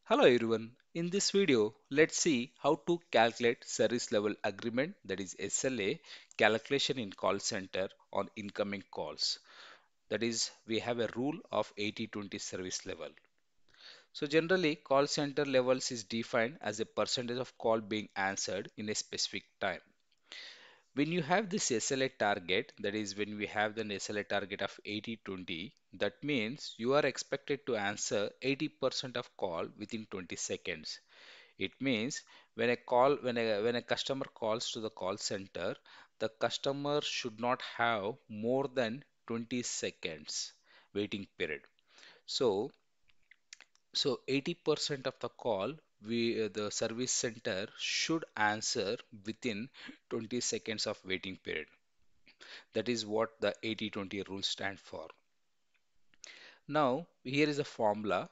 Hello everyone. In this video, let's see how to calculate service level agreement, that is SLA calculation in call center on incoming calls. That is, we have a rule of 80-20 service level. So generally, call center levels is defined as a percentage of call being answered in a specific time. When you have this SLA target, that is when we have the SLA target of 80-20, that means you are expected to answer 80% of call within 20 seconds. It means when a customer calls to the call center, the customer should not have more than 20 seconds waiting period. So so 80% of the call the service center should answer within 20 seconds of waiting period. That is what the 80-20 rule stand for. Now here is a formula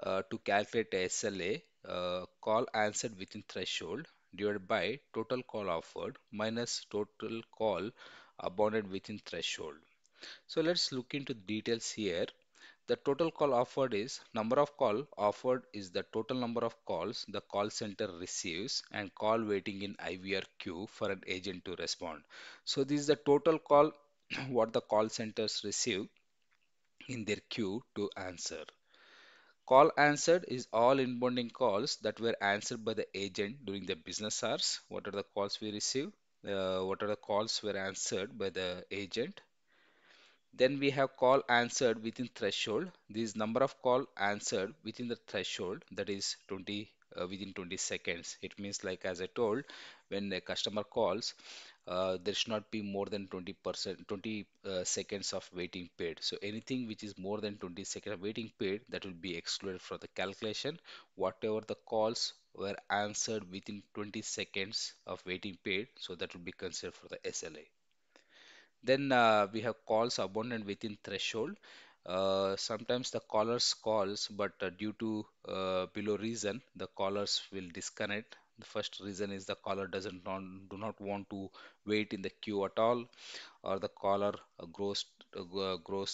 to calculate a SLA, call answered within threshold divided by total call offered minus total call abandoned within threshold. So let's look into the details here. The total call offered is number of call offered is the total number of calls the call center receives and call waiting in IVR queue for an agent to respond. So this is the total call what the call centers receive in their queue to answer. Call answered is all inbounding calls that were answered by the agent during the business hours. What are the calls we receive? What are the calls were answered by the agent? Then we have call answered within threshold. This number of call answered within the threshold, that is 20 within 20 seconds. It means like as I told, when a customer calls, there should not be more than 20 seconds of waiting period. So anything which is more than 20 seconds of waiting period, that will be excluded from the calculation. Whatever the calls were answered within 20 seconds of waiting period, so that will be considered for the SLA. Then we have calls abundant within threshold. Sometimes the callers calls, but due to below reason, the callers will disconnect. The first reason is the caller doesn't do not want to wait in the queue at all, or the caller grows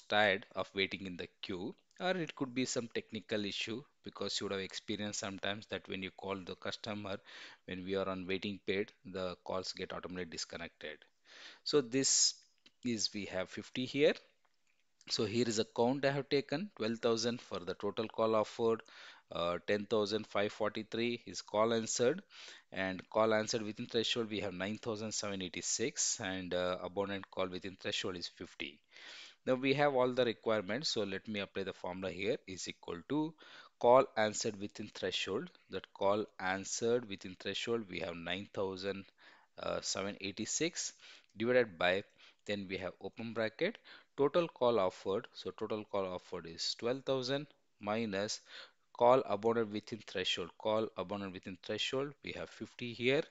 tired of waiting in the queue, or it could be some technical issue because you would have experienced sometimes that when you call the customer, when we are on waiting period, the calls get automatically disconnected. So this is we have 50 here. So here is a count I have taken 12,000 for the total call offered, 10,543 is call answered, and call answered within threshold we have 9,786, and abundant call within threshold is 50. Now we have all the requirements, so let me apply the formula here is equal to call answered within threshold. That call answered within threshold we have 9,786 divided by, then we have open bracket, total call offered. So total call offered is 12,000 minus call abandoned within threshold. Call abandoned within threshold we have 50 here,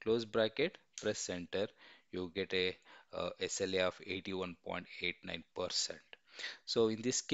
close bracket, press enter, you get a SLA of 81.89%. So in this case